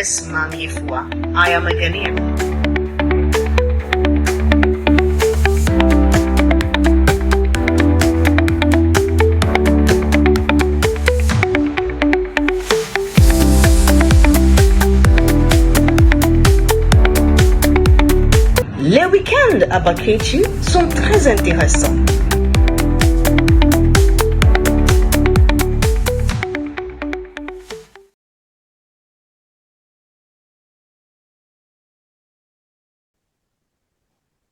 Senam Affizie. I am a Ghanaian. Les week-ends à Bakétu sont très intéressants.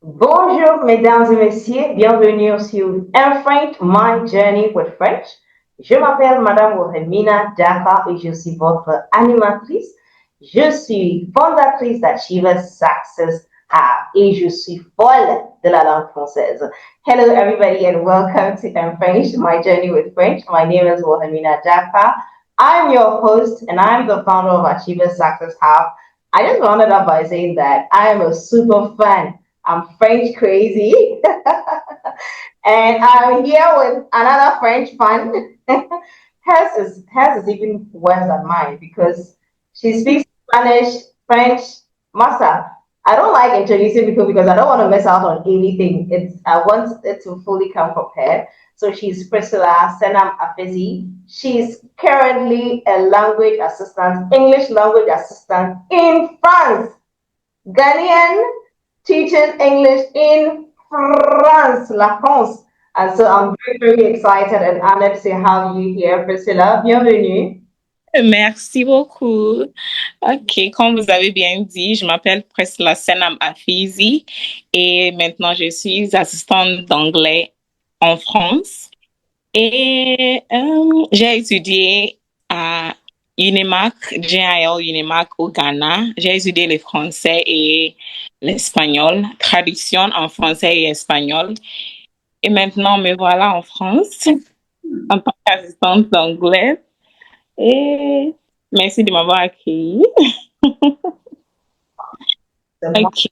Bonjour mesdames et messieurs, bienvenue sur Enfrenched, My Journey with French. Je m'appelle Madame Wilma et je suis votre animatrice. Je suis fondatrice d'Achievers Success Hub et je suis folle de la langue française. Hello everybody and welcome to Enfrenched, My Journey with French. My name is Wilma. I'm your host and I'm the founder of Achievers Success Hub. I just rounded up by saying that I am a super fan. I'm French crazy. And I'm here with another French fan. Hers is even worse than mine because she speaks Spanish, French, Masa. I don't like introducing people because I don't want to miss out on anything. I want it to fully come prepared. So she's Priscilla Senam Affizie. She's currently a language assistant, English language assistant in France. Ghanaian teaching English in France, La France. And so I'm very, very excited and honored to have you here, Priscilla. Bienvenue. Merci beaucoup. Ok, comme vous avez bien dit, je m'appelle Priscilla Senam Affizie et maintenant je suis assistante d'anglais en France. Et j'ai étudié à UNIMAC, GIL UNIMAC au Ghana. J'ai étudié le français et l'espagnol, traduction en français et espagnol. Et maintenant, me voilà en France en tant qu'assistante d'anglais. Et merci de m'avoir accueilli. Okay.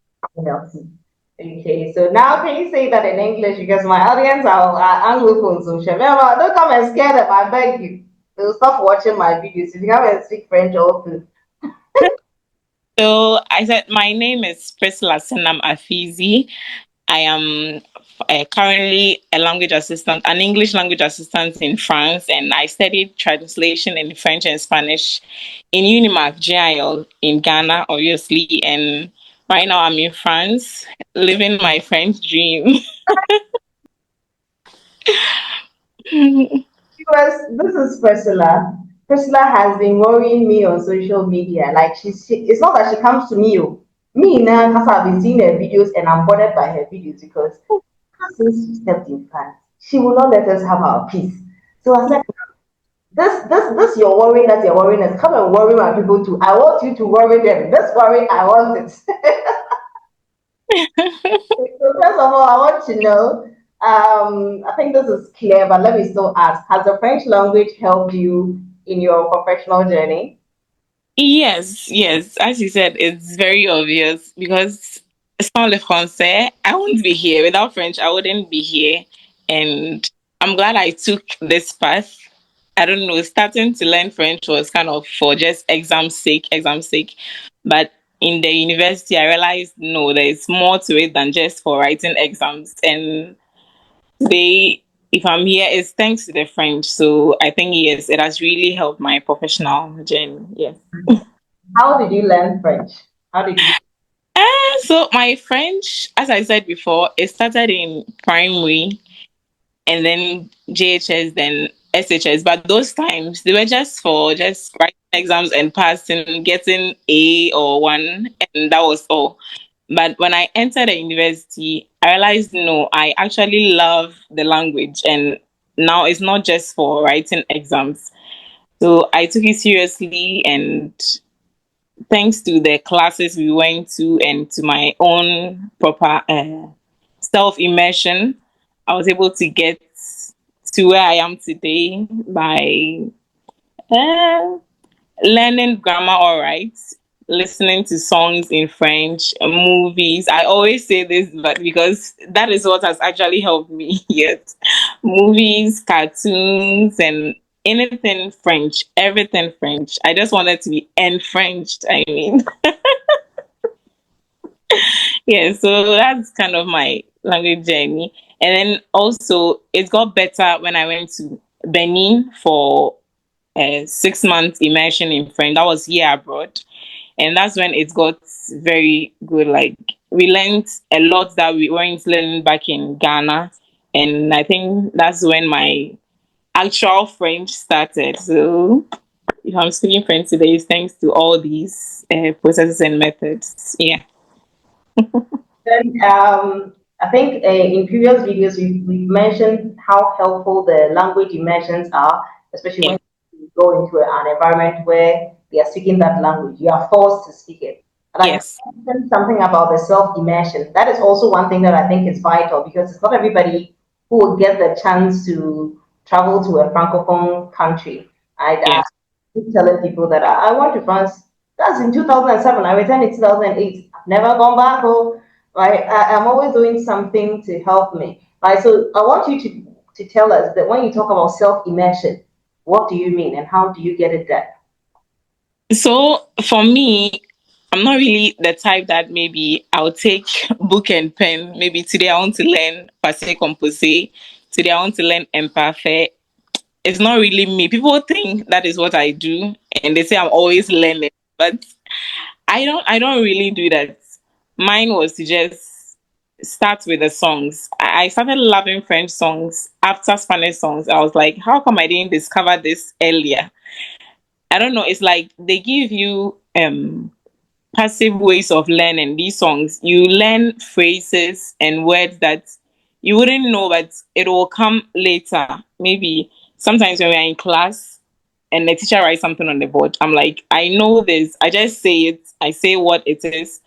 Okay, so now can you say that in English because my audience are Anglophones, so don't come and scare them, I beg you. They'll stop watching my videos if you come and speak French also. So I said, my name is Priscilla Senam Affizie. I am currently a language assistant, an English language assistant in France, and I studied translation in French and Spanish in UNIMAC, GIL in Ghana, obviously, and right now I'm in France, living my French dream. This is Priscilla. Priscilla has been worrying me on social media. Like it's not that she comes to me. Me now, because I've been seeing her videos and I'm bothered by her videos because since she stepped in France, she will not let us have our peace. So I said, this you're worrying that you're worrying us. Come and worry my people too. I want you to worry them. This worry, I want it. So first of all, I want to know. I think this is clear, but let me still ask: has the French language helped you in your professional journey? Yes. As you said, it's very obvious because sans le français, I wouldn't be here. Without French, I wouldn't be here. And I'm glad I took this path. I don't know, starting to learn French was kind of for just exam sake. But in the university, I realized, no, there's more to it than just for writing exams. And if I'm here, it's thanks to the French. So I think, yes, it has really helped my professional journey. Yes. How did you learn French? How did you? So my French, as I said before, it started in primary and then JHS, then SHS. But those times they were just for just writing exams and passing, getting A or one, and that was all. But when I entered the university, I realized no, I actually love the language, and now it's not just for writing exams. So I took it seriously, and thanks to the classes we went to and to my own proper self-immersion, I was able to get to where I am today by learning grammar all right, listening to songs in French, movies. I always say this, but because that is what has actually helped me. Yes, movies, cartoons, and anything French, everything French. I just wanted to be Enfrenched. I mean, yeah. So that's kind of my language journey. And then also, it got better when I went to Benin for a 6 month immersion in French. That was year abroad, and that's when it got very good. Like we learned a lot that we weren't learning back in Ghana, and I think that's when my actual French started. So if I'm speaking French today, it's thanks to all these processes and methods. Yeah. Then I think in previous videos we've mentioned how helpful the language immersions are, especially Yeah. when you go into an environment where they are speaking that language. You are forced to speak it. And I Yes. mentioned something about the self immersion. That is also one thing that I think is vital because it's not everybody who will get the chance to travel to a francophone country. I Yes. keep telling people that I went to France. That's in 2007. I returned in 2008. I've never gone back home. Right? I'm always doing something to help me. Right? So I want you to tell us that when you talk about self immersion, what do you mean and how do you get it done? So for me, I'm not really the type that maybe I'll take book and pen. Maybe today I want to learn passé composé. Today I want to learn imparfait. It's not really me. People think that is what I do, and they say I'm always learning, but I don't really do that. Mine was to just start with the songs. I started loving French songs after Spanish songs. I was like, how come I didn't discover this earlier? I don't know. It's like they give you passive ways of learning these songs. You learn phrases and words that you wouldn't know, but it will come later. Maybe sometimes when we're in class and the teacher writes something on the board, I'm like, I know this. I just say it. I say what it is,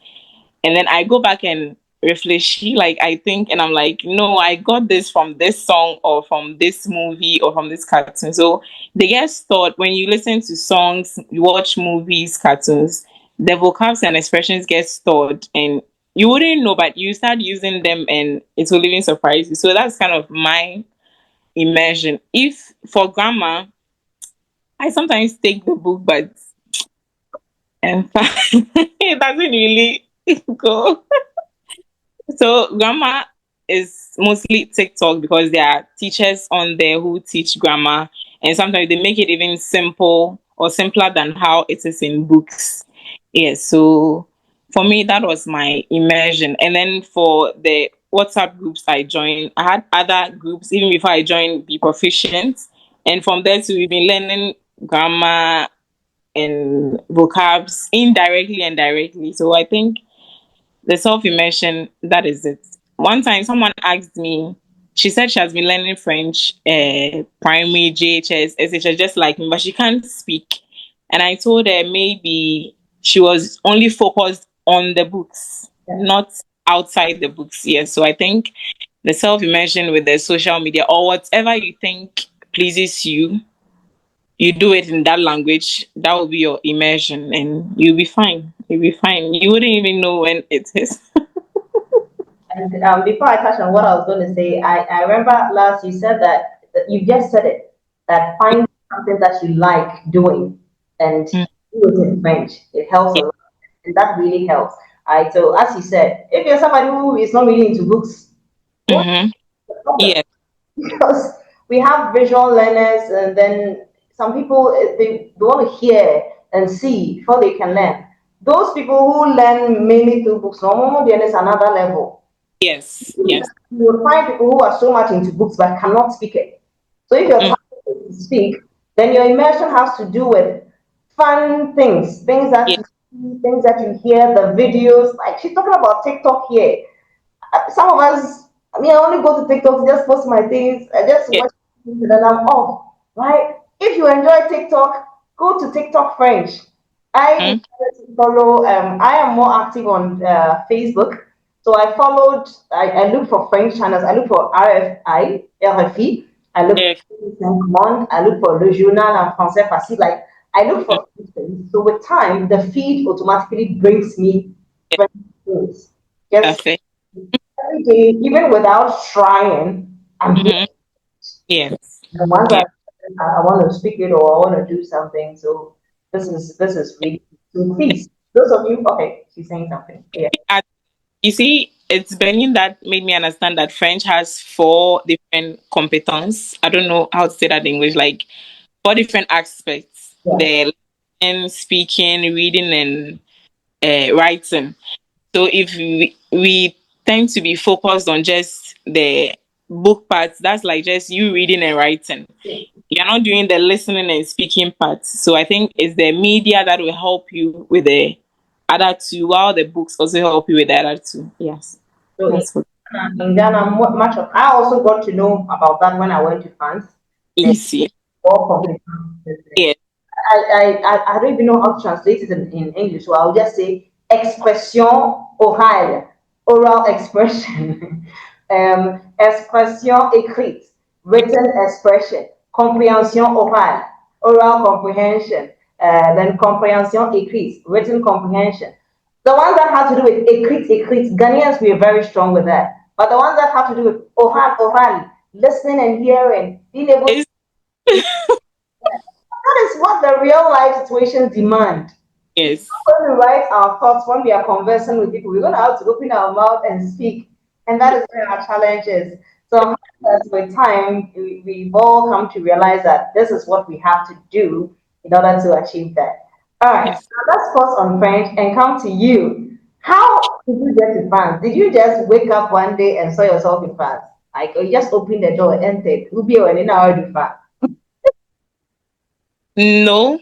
and then I go back and refresh, like I think, and I'm like, no, I got this from this song or from this movie or from this cartoon. So they get stored when you listen to songs, you watch movies, cartoons, the vocabs and expressions get stored, and you wouldn't know, but you start using them and it will even surprise you. So that's kind of my immersion. If for grammar, I sometimes take the book, but and it doesn't really go. So grammar is mostly TikTok because there are teachers on there who teach grammar, and sometimes they make it even simple or simpler than how it is in books. Yes, so for me that was my immersion. And then for the WhatsApp groups I joined, I had other groups even before I joined Be Proficient. And from there too, we've been learning grammar and vocabs indirectly and directly. So I think the self immersion, that is it. One time, someone asked me, she said she has been learning French, primary, JHS, SHS, just like me, but she can't speak. And I told her maybe she was only focused on the books, not outside the books. Yes. So I think the self immersion with the social media or whatever you think pleases you, you do it in that language, that will be your immersion, and you'll be fine. You'll be fine. You wouldn't even know when it is. And before I touch on what I was going to say, I remember last you said that you just said it, that find something that you like doing and Mm, do it in French. It helps a yeah. lot. And that really helps. All right, so as you said, if you're somebody who is not really into books, go Mm-hmm. the problem. Yeah. Because we have visual learners and then some people they want to hear and see before they can learn. Those people who learn mainly through books, no, then is another level. Yes. You Yes. will find people who are so much into books but cannot speak it. So if you're Mm, trying to speak, then your immersion has to do with fun things, things that yeah. you see, things that you hear, the videos. Like she's talking about TikTok here. Some of us, I mean, I only go to TikTok to just post my things. I just Yeah. watch things and then I'm off. Right? If you enjoy TikTok, go to TikTok French. I Mm, decided to follow. I am more active on Facebook, so I followed. I look for French channels. I look for RFI, RFI. I look yeah. for Command. I look for Le Journal en Français Facile. Like I look Mm, for things. So with time, the feed automatically brings me yeah. French things. Just Perfect. every day, even without trying, I'm here. Mm-hmm. Yes. And once I Yeah. I want to speak it or I want to do something. So this is really so please. Those of you, okay, she's saying something. Yeah. You see, it's Benin that made me understand that French has four different competence. I don't know how to say that in English, like four different aspects. Yeah. The listening, speaking, reading, and writing. So if we tend to be focused on just the book parts, that's like just you reading and writing. You're not doing the listening and speaking parts. So I think it's the media that will help you with the other two, while the books also help you with the other two. Yes. So That's what in Ghana, much of I also got to know about that when I went to France. The easy. four competences. Yes. I don't even know how to translate it in English, so I'll just say expression orale, oral expression, expression écrite, written expression, compréhension orale, oral comprehension, then compréhension écrite, written comprehension. The ones that have to do with écrite, Ghanaians, we are very strong with that. But the ones that have to do with oral, listening and hearing, being able to, It's, that is what the real life situations demand. yes. When we write our thoughts, when we are conversing with people, we're going to have to open our mouth and speak. And that is where our challenge is. So, as with time, we've all come to realize that this is what we have to do in order to achieve that. All right, Yes. now let's pause on French and come to you. How did you get to France? Did you just wake up one day and saw yourself in France? Like, you just opened the door and entered. Ubi or in our France? No.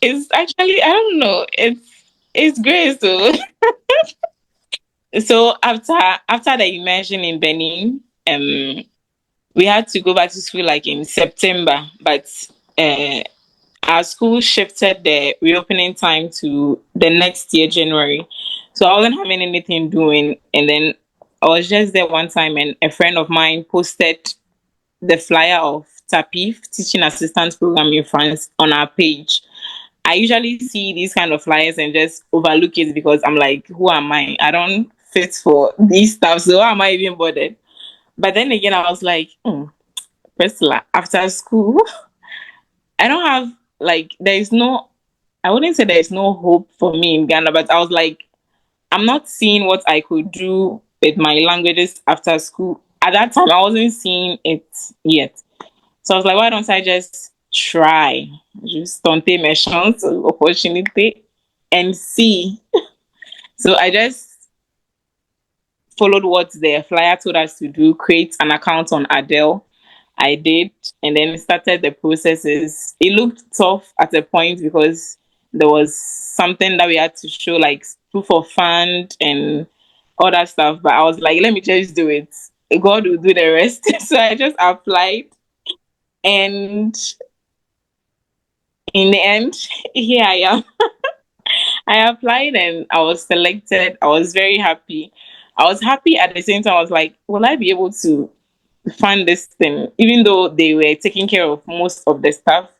It's actually, I don't know. It's great. So after the immersion in Benin, we had to go back to school like in September, but uh, our school shifted the reopening time to the next year, January. So I wasn't having anything doing. And then I was just there one time, and a friend of mine posted the flyer of TAPIF, Teaching Assistance Program in France, on our page. I usually see these kind of flyers and just overlook it because I'm like, who am I? I don't fit for these stuff. So why am I even bothered? But then again, I was like, Priscilla, after school, I don't have like there is no I wouldn't say there is no hope for me in Ghana, but I was like, I'm not seeing what I could do with my languages after school. At that time I wasn't seeing it yet. So I was like, why don't I just try? Just tenter mes chances, opportunity and see. So I just followed what the flyer told us to do, create an account on Adele. I did, and then started the processes. It looked tough at a point because there was something that we had to show, like proof of fund and all that stuff. But I was like, let me just do it. God will do the rest. So I just applied, and in the end, here I am. I applied and I was selected. I was very happy. I was happy at the same time. I was like, will I be able to fund this thing? Even though they were taking care of most of the stuff,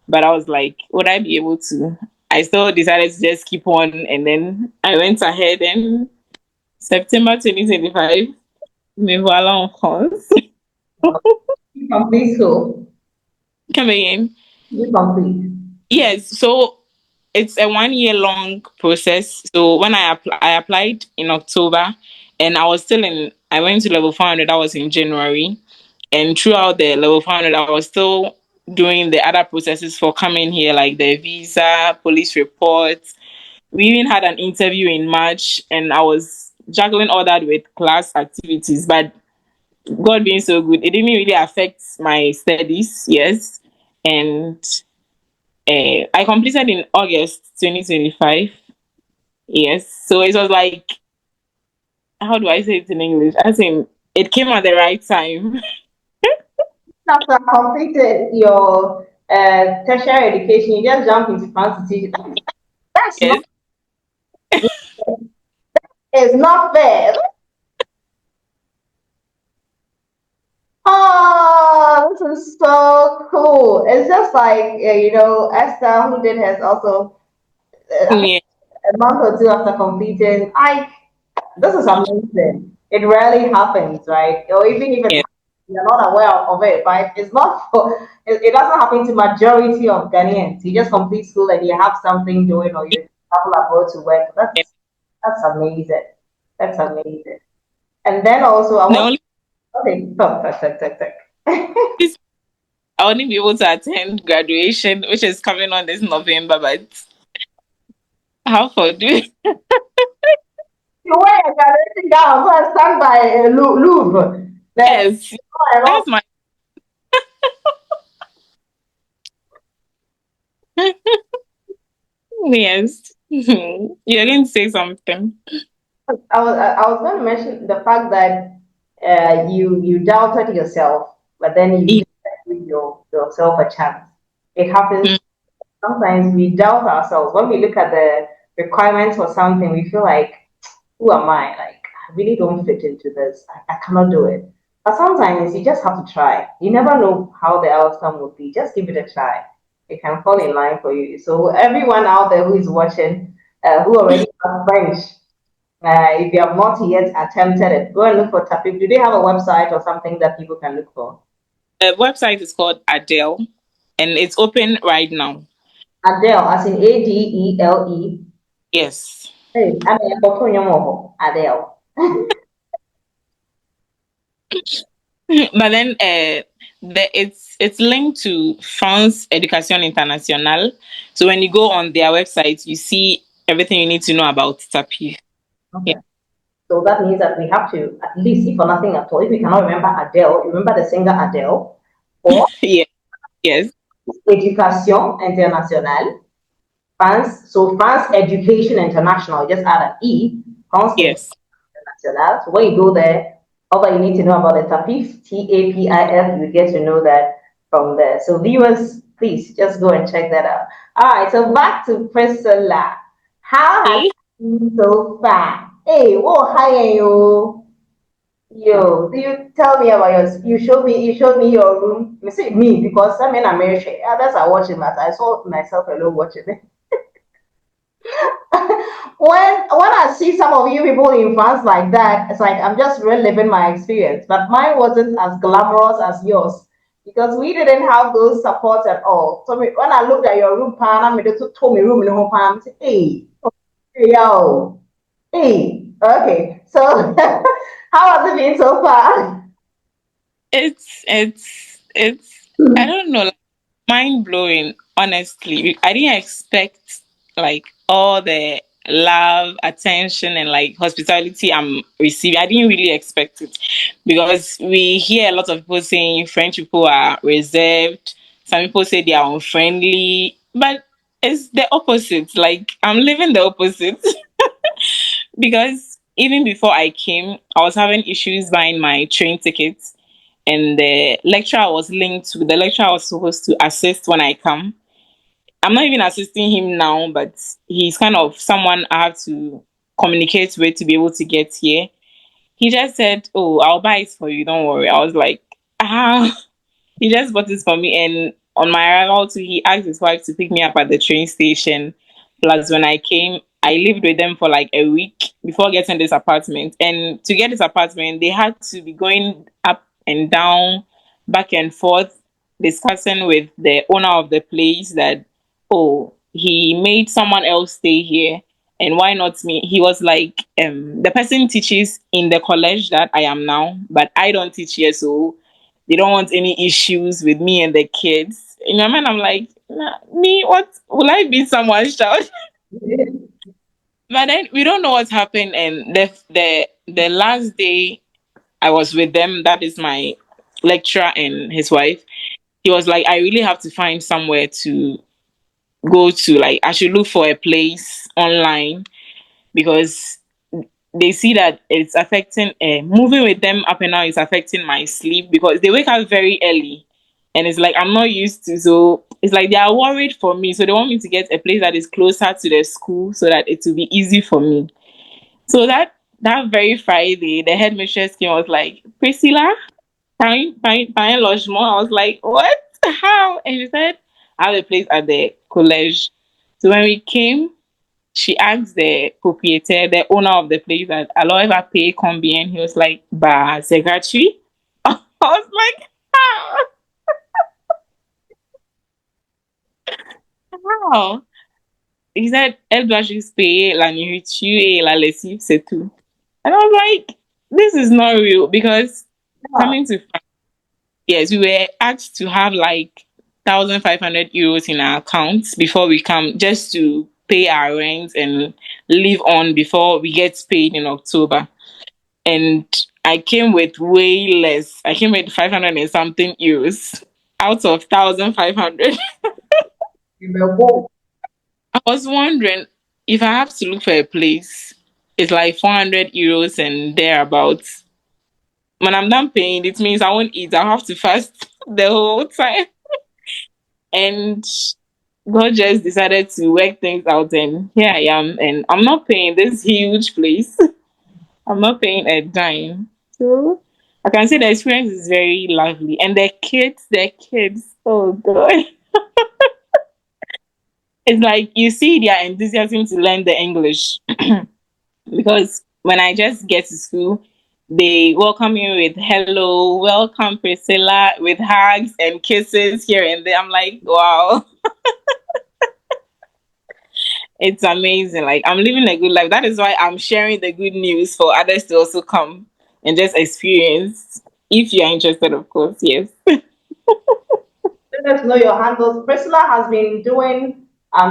but I was like, would I be able to? I still decided to just keep on, and then I went ahead and September 2025, me voilà en France. You complete school. Come again. You complete. Yes, so it's a 1 year long process. So when I applied in October, and I was still in. I went to level 400. That was in January, and throughout the level 400, I was still doing the other processes for coming here, like the visa, police reports. We even had an interview in March, and I was juggling all that with class activities. But God being so good, it didn't really affect my studies. Yes, and I completed in August 2025. Yes. So it was like, how do I say it in English? I think it came at the right time. After completed your tertiary education, you just jump into fancy teaching. That's not Yes. it's not fair. Oh, this is so cool. It's just like Esther, who did has also I think Yeah. a month or two after completing. I This is amazing. It rarely happens, right? Or even if it Yeah. you're not aware of it, right? It's not for, it doesn't happen to majority of Ghanaians. You just complete school and you have something doing or you travel abroad to work. That's amazing. That's amazing. And then also I The want only okay, talk. reason I wouldn't be able to attend graduation, which is coming on this November, but how for do? You wear a graduation gown, go and stand by Louvre. Then Yes, that's my. Yes. You're going to say something. I was going to mention the fact that you doubted yourself, but then you Mm. just give yourself a chance. It happens sometimes we doubt ourselves when we look at the requirements for something. We feel like, who am I? Like I really don't fit into this. I cannot do it. But sometimes you just have to try. You never know how the outcome will be. Just give it a try. It can fall in line for you. So everyone out there who is watching, who already has French, if you have not yet attempted it, go and look for TAPIF. Do they have a website or something that people can look for? The website is called Adele, and it's open right now. Adele, as in Adele. Yes. Hey, I mean, Adele. But then it's linked to France Education Internationale. So when you go on their website, you see everything you need to know about TAPIF. Yeah. Okay. So that means that we have to, at least, if for nothing at all, if we cannot remember Adele, remember the singer Adele, or Yeah. Yes. Education Internationale, France. So France Education International, just add an E, France Yes. International. So when you go there, all that you need to know about the TAPIF, TAPIF, you get to know that from there. So viewers, please just go and check that out. All right, so back to Priscilla. How has Okay. it been so far? Hey, whoa, hi, yo. Yo, do you tell me about yours? You showed me your room. You see me because I'm in America. Others are watching that. I saw myself alone watching it. When I see some of you people in France like that, it's like I'm just reliving my experience. But mine wasn't as glamorous as yours because we didn't have those supports at all. So when I looked at your room, pan, I made it told me room in the home pan. I said, hey, hey, yo, hey, okay. So how has it been so far? It's I don't know, like, mind blowing, honestly. I didn't expect like all the love, attention and like hospitality I'm receiving. I didn't really expect it because we hear a lot of people saying French people are reserved. Some people say they are unfriendly, but it's the opposite. Like I'm living the opposite because even before I came, I was having issues buying my train tickets and the lecturer was linked with the lecturer was supposed to assist when I come. I'm not even assisting him now, but he's kind of someone I have to communicate with to be able to get here. He just said, "Oh, I'll buy it for you. Don't worry." I was like, "Ah." He just bought this for me, and on my arrival too, he asked his wife to pick me up at the train station. Plus, when I came, I lived with them for like a week before getting this apartment. And to get this apartment, they had to be going up and down, back and forth, discussing with the owner of the place that, oh, he made someone else stay here. And why not me? He was like, the person teaches in the college that I am now, but I don't teach here, so they don't want any issues with me and the kids. In my mind, I'm like, nah, me, what will I be someone's child? But then we don't know what's happened. And the last day I was with them, that is my lecturer and his wife. He was like, I really have to find somewhere to go to. Like, I should look for a place online because they see that it's affecting moving with them up and down is affecting my sleep because they wake up very early and it's like I'm not used to, so it's like they are worried for me, so they want me to get a place that is closer to the school so that it will be easy for me. So that very Friday the headmistress came, was like, Priscilla, can you lodge more? I was like, what? How? And she said, I have a place at the college. So when we came, she asked the proprietor, the owner of the place, that alors elle va payer combien? He was like, bah, c'est gratuit. I was like, how? He said, elle doit juste payer la nourriture et la lessive, c'est tout. And I was like, this is not real because Yeah. coming to France, yes, we were asked to have like 1,500 euros in our accounts before we come, just to pay our rent and live on before we get paid in October. And I came with way less. I came with 500 and something euros out of 1,500. You were woke. I was wondering if I have to look for a place, it's like 400 euros and thereabouts. When I'm done paying, it means I won't eat. I'll have to fast the whole time. And God just decided to work things out, and here I am. And I'm not paying this huge place. I'm not paying a dime. So I can say the experience is very lovely. And the kids, oh God. It's like you see their enthusiasm to learn the English. Because when I just get to school, they welcome you with hello, welcome Priscilla, with hugs and kisses here and there. I'm like, wow, it's amazing. Like I'm living a good life. That is why I'm sharing the good news for others to also come and just experience. If you are interested, of course, yes. Let us know your handles. Priscilla has been doing,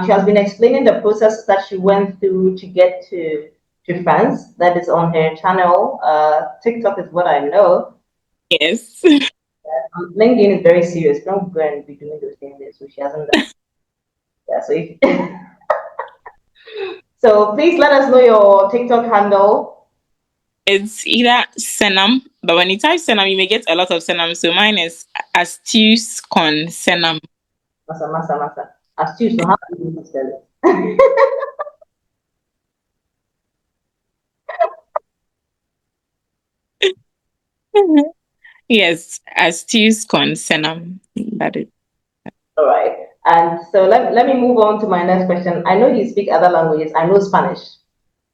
she has been explaining the process that she went through to get to France. That is on her channel. TikTok is what I know. Yes. LinkedIn is very serious. Don't go and be doing those things there. So she hasn't done. Yeah. So if, so please let us know your TikTok handle. It's either Senam, but when you type Senam, you may get a lot of Senam. So mine is Astuce con Senam. Masa, masa, masa. Astute. So how do you spell it? Yes, Astuce con Senam. That is. All right. And so let me move on to my next question. I know you speak other languages. I know Spanish.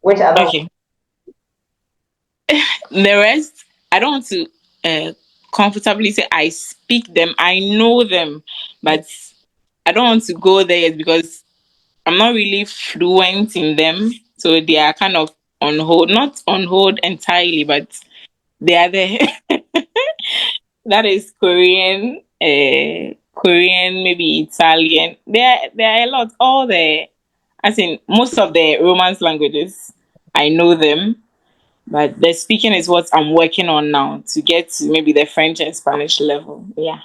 Which other one? Okay. The rest, I don't want to uh, comfortably say I speak them. I know them, but I don't want to go there yet because I'm not really fluent in them. So they are kind of on hold, not on hold entirely, but they are there. That is Korean, Korean, maybe Italian. There are a lot. All the, I think most of the Romance languages, I know them. But the speaking is what I'm working on now to get to maybe the French and Spanish level. Yeah.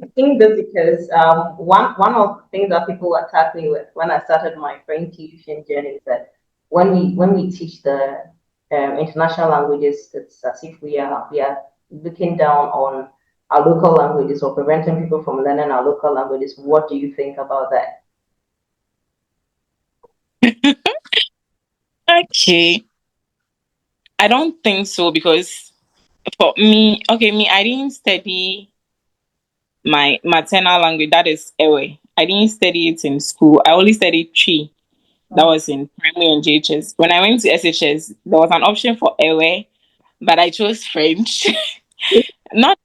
I think this because one of the things that people attacked me with when I started my French tuition journey is that when we teach the international languages, it's as if we are looking down on our local languages or preventing people from learning our local languages. What do you think about that? Okay. I don't think so because for me, okay, me, I didn't study my maternal language, that is Ewe. I didn't study it in school. I only studied Chi. That was in primary and JHS. When I went to SHS, there was an option for Ewe, but I chose French. Not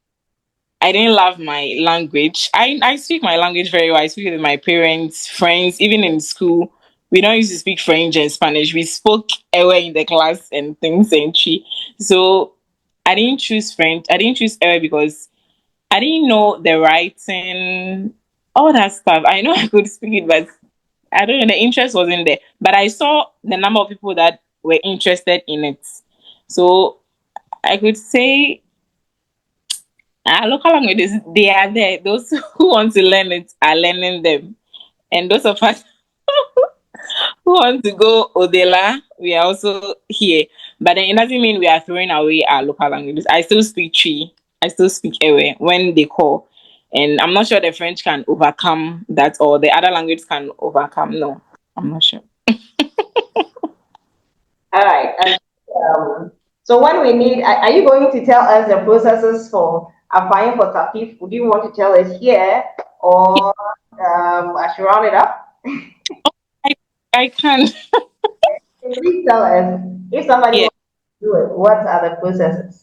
I didn't love my language. I speak my language very well. I speak with my parents, friends, even in school. We don't used to speak French and Spanish. We spoke Ewe in the class and things and Chi. So I didn't choose French. I didn't choose Ewe because I didn't know the writing, all that stuff. I know I could speak it, but I don't know, the interest wasn't there. But I saw the number of people that were interested in it. So I could say local languages, they are there. Those who want to learn it are learning them. And those of us who want to go Odela, we are also here. But then it doesn't mean we are throwing away our local languages. I still speak Tree. I still speak Ewe when they call. And I'm not sure the French can overcome that or the other languages can overcome. No, I'm not sure. All right. And so when we need, are you going to tell us the processes for applying for TAPIF? Would you want to tell us here or I should round it up? I, I can. Please tell us if somebody Yeah. wants to do it, what are the processes?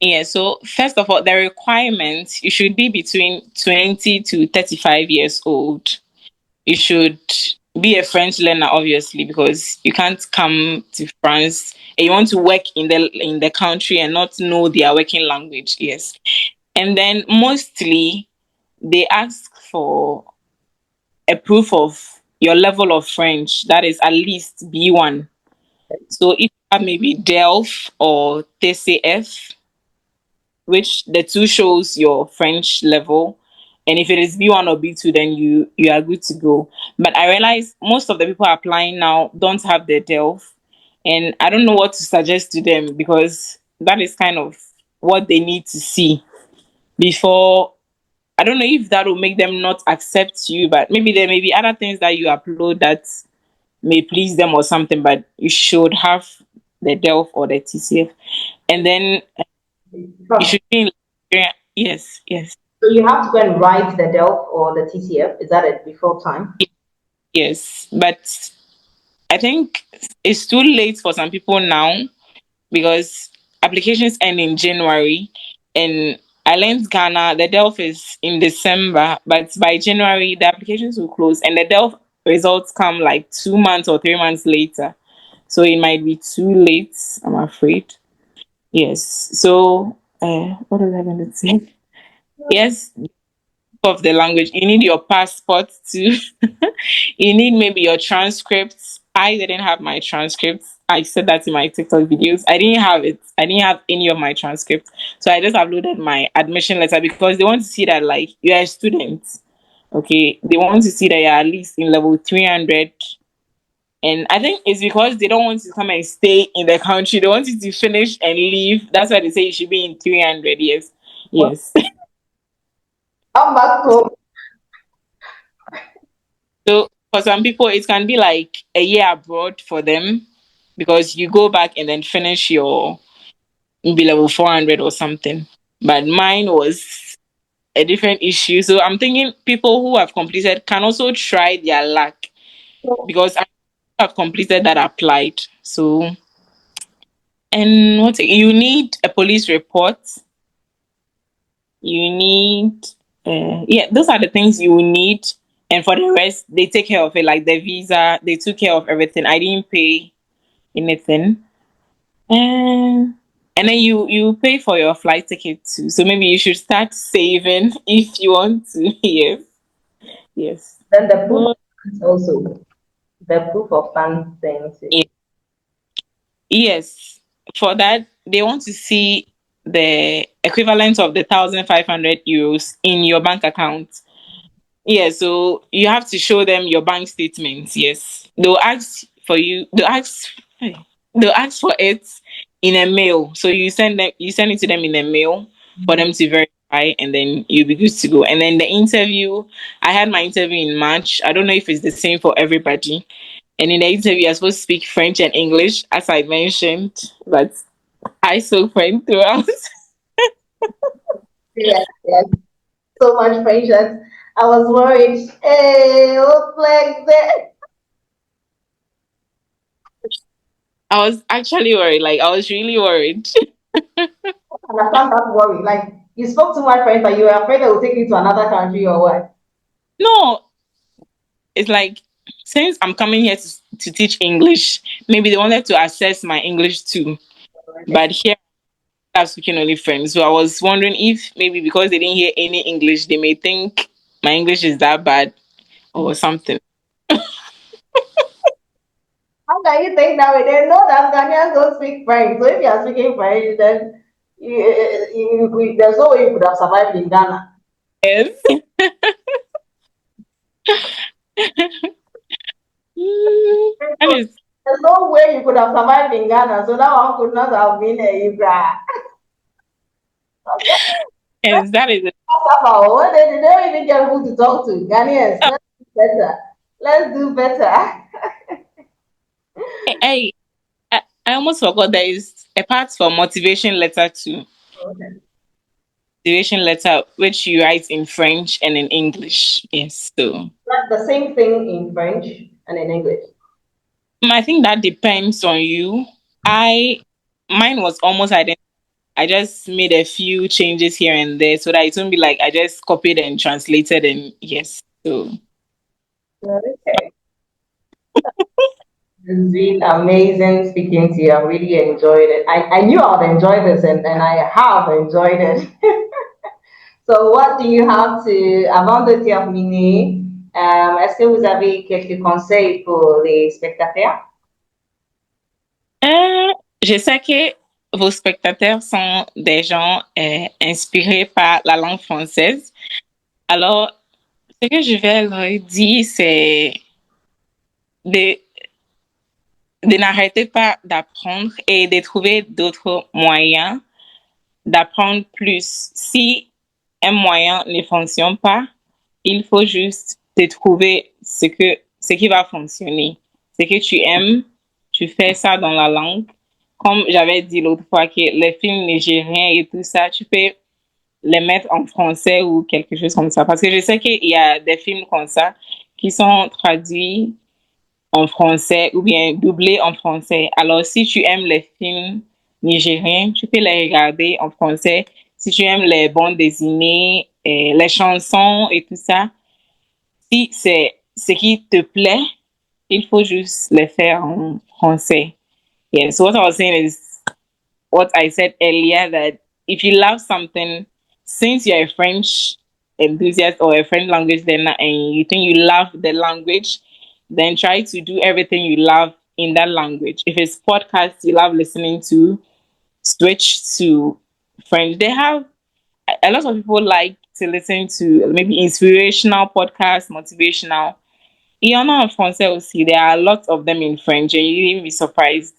Yeah, so first of all, the requirements, you should be between 20 to 35 years old. You should be a French learner, obviously, because you can't come to France and you want to work in the country and not know their working language. Yes. And then mostly they ask for a proof of your level of French, that is at least B1. So if you have maybe DELF or TCF, which the two shows your French level. And if it is B1 or B2, then you are good to go. But I realize most of the people applying now don't have the DELF. And I don't know what to suggest to them because that is kind of what they need to see before. I don't know if that will make them not accept you, but maybe there may be other things that you upload that may please them or something, but you should have the DELF or the TCF. And then you Oh, should be in Nigeria. Yes, yes, so you have to go and write the DELF or the TCF. Is that it before time? yes. But I think it's too late for some people now because applications end in January. And I learned Ghana, the DELF is in December, but by January, the applications will close. And the DELF results come like 2 months or 3 months later. So it might be too late, I'm afraid. Yes. So, what was I going to say? Yes, of the language. You need your passport too. You need maybe your transcripts. I didn't have my transcripts. I said that in my TikTok videos. I didn't have it. I didn't have any of my transcripts. So I just uploaded my admission letter because they want to see that like you're a student. Okay. They want to see that you're at least in level 300. And I think it's because they don't want you to come and stay in the country. They want you to finish and leave. That's why they say you should be in 300 years. What? Yes. Come back home. So for some people, it can be like a year abroad for them because you go back and then finish your maybe level 400 or something. But mine was a different issue. So I'm thinking people who have completed can also try their luck because I have completed that applied. So, and what you need a police report, you need, yeah, those are the things you need. And for the rest, they take care of it, like the visa, they took care of everything. I didn't pay anything. And then you pay for your flight ticket too. So maybe you should start saving if you want to. Yes. Yes. Then the proof So, of funds also. The proof of funds thing too. yeah. Yes. For that, they want to see the equivalent of the 1,500 euros in your bank account. Yeah, so you have to show them your bank statements. Yes, they'll ask for you. They'll ask for it in a mail. So you send it to them in a mail for them to verify, and then you'll be good to go. And then the interview, I had my interview in March. I don't know if it's the same for everybody. And in the interview, you're supposed to speak French and English, as I mentioned, but I spoke French throughout. Yes, yes. So much patience. I was worried. Hey, look like that. I was actually worried. Like I was really worried. Understand that worry. Like you spoke to my friend, but you were afraid they will take you to another country or what? No, it's like since I'm coming here to teach English, maybe they wanted to assess my English too. But here I'm speaking only French. So I was wondering if maybe because they didn't hear any English, they may think my English is that bad or something. How can you think that way? They know that Ghanaians don't speak French. So if you are speaking French, then there's no way you could have survived in Ghana. Yes. Mm, that is There's no way you could have survived in Ghana. So that one could not have been a Ibra. yes, that is it. They don't even get who to talk to. Ghanaians, Oh, let's do better. Let's do better. hey, I almost forgot there is a part for motivation letter too. Okay. Motivation letter which you write in French and in English. Yes. So That's the same thing in French and in English. I think that depends on you. I Mine was almost identical. I just made a few changes here and there so that it won't be like I just copied and translated and yes. So Okay. It's been amazing speaking to you. I really enjoyed it. I knew I would enjoy this, and I have enjoyed it. So, what do you have to, avant de terminer, est-ce que vous avez quelques conseils pour les spectateurs? Je sais que vos spectateurs sont des gens inspirés par la langue française. Alors, ce que je vais leur dire, c'est de, de n'arrêter pas d'apprendre et de trouver d'autres moyens d'apprendre plus. Si un moyen ne fonctionne pas, il faut juste te trouver ce qui va fonctionner. Ce que tu aimes, tu fais ça dans la langue. Comme j'avais dit l'autre fois que les films nigériens et tout ça, tu peux les mettre en français ou quelque chose comme ça. Parce que je sais qu'il y a des films comme ça qui sont traduits en français ou bien doublés en français. Alors, si tu aimes les films nigériens, tu peux les regarder en français. Si tu aimes les bandes dessinées, les chansons et tout ça, si c'est ce qui te plaît, il faut juste les faire en français. Yeah, so what I was saying is what I said earlier that if you love something, since you're a French enthusiast or a French language learner and you think you love the language, then try to do everything you love in that language. If it's podcasts you love listening to, switch to French. They have a lot of people like to listen to maybe inspirational podcasts, motivational. Il y en a en français aussi. There are lots of them in French, and you'll even be surprised.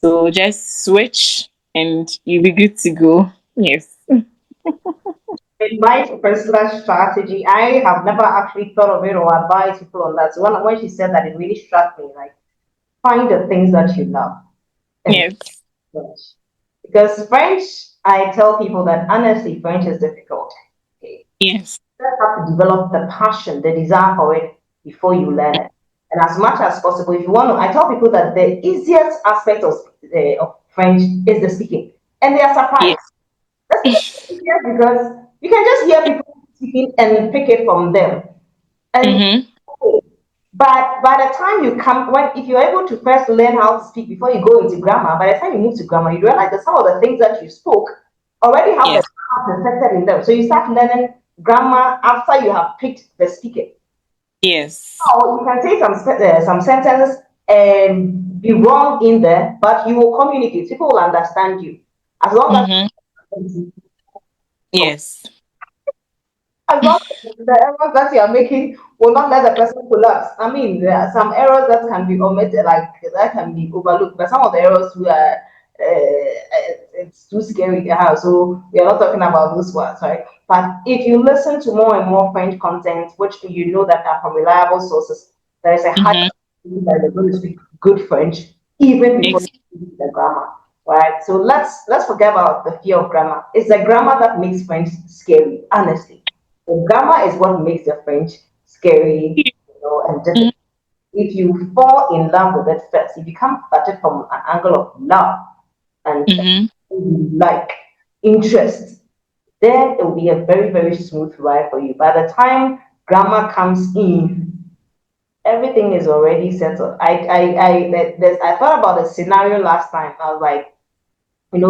So just switch and you'll be good to go. Yes. In my personal strategy, I have never actually thought of it or advised people on that. So when she said that, it really struck me. Like, find the things that you love. And Yes. French. Because French, I tell people that honestly, French is difficult. Okay. Yes. You just have to develop the passion, the desire for it before you learn it. And as much as possible, if you want to, I tell people that the easiest aspect of French is the speaking. And they are surprised. Yes. That's easier because you can just hear people speaking and pick it from them. And Mm-hmm. but by the time you come, when if you're able to first learn how to speak before you go into grammar, by the time you move to grammar, you realize that some of the things that you spoke already have the Yes. grammar perfected in them. So you start learning grammar after you have picked the speaking. Yes. So you can say some sentences and be wrong in there, but you will communicate. People will understand you as long Mm-hmm. as Yes. as long as the errors that you are making will not let the person collapse. I mean, there are some errors that can be omitted, like that can be overlooked, but some of the errors were it's too scary. So we are not talking about those ones, right? But if you listen to more and more French content, which you know that are from reliable sources, there is a high Mm-hmm. possibility that they're going to speak good French even before Ex- you speak the grammar. Right, so let's forget about the fear of grammar. It's the grammar that makes French scary, honestly. The grammar is what makes the French scary, and Mhm. difficult. If you fall in love with it first, if you come at it from an angle of love and Mhm. like interest, then it will be a very, very smooth ride for you. By the time grammar comes in, everything is already settled. I thought about a scenario last time. I was like,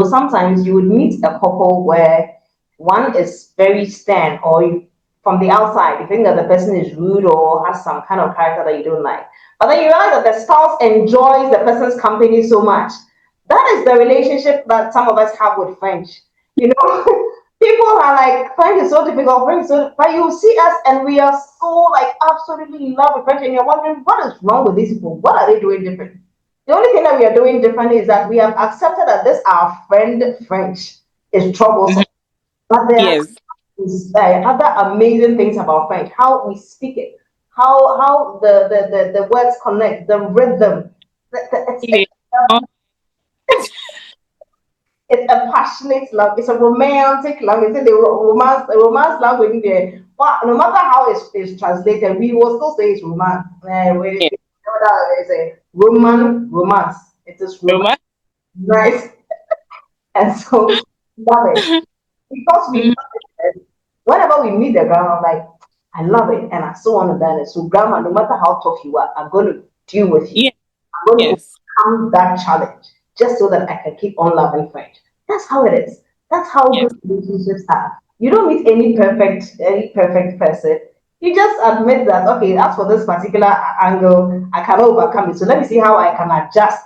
sometimes you would meet a couple where one is very stern, or from the outside, you think that the person is rude or has some kind of character that you don't like. But then you realize that the spouse enjoys the person's company so much. That is the relationship that some of us have with French. You know, people are like, French is so difficult, French is so, but you see us and we are so like absolutely in love with French, and you're wondering what is wrong with these people? What are they doing different? The only thing that we are doing differently is that we have accepted that this our friend French is troublesome. Mhm. But there are Yes. other amazing things about French, how we speak it, how the words connect, the rhythm. Yeah. Oh, It's a passionate love. It's a romantic language. It's a romance language there. But no matter how it's translated, we will still say it's romance. yeah. It's a romance. It is romance. Romance. Nice. And so Love it. Because we love it. Whenever we meet the grandma, I'm like, I love it and I still want to learn it. So, grandma, no matter how tough you are, I'm going to deal with you. Yeah. I'm going to Yes. overcome that challenge just so that I can keep on loving French. That's how it is. That's how Yes. good relationships are. You don't meet any perfect person. You just admit that okay, as for this particular angle, I cannot overcome it. So let me see how I can adjust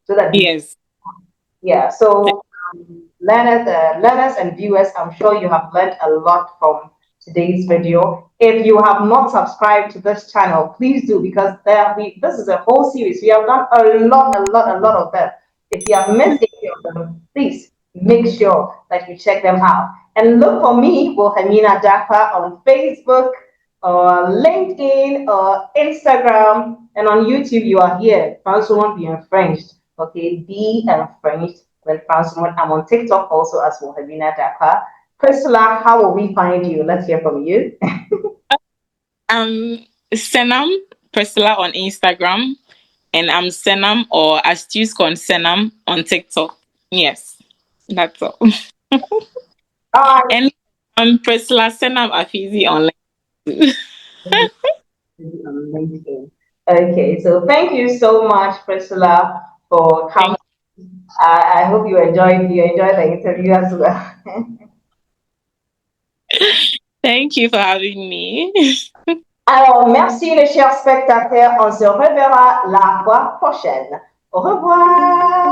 so that we Yes. yeah, so learners and viewers, I'm sure you have learned a lot from today's video. If you have not subscribed to this channel, please do because this is a whole series. We have done a lot of them. If you have missed any of them, please make sure that you check them out. And look for me, Wilhelmina Japa, on Facebook, or LinkedIn, or Instagram, and on YouTube. You are here. Found someone be Enfrenched. Okay, be Enfrenched. When found someone, I'm on TikTok also as Wilhelmina Japa. Priscilla, how will we find you? Let's hear from you. Senam Priscilla on Instagram, and I'm Senam or Astuce con Senam on TikTok. Yes, that's all. All And I'm Priscilla Senam Affizie on LinkedIn. right. Amazing. Okay, so thank you so much, Priscilla, for coming. Thank, I hope you enjoyed the interview as well. thank you for having me. Alors, merci les chers spectateurs. On se reverra la fois prochaine. Au revoir.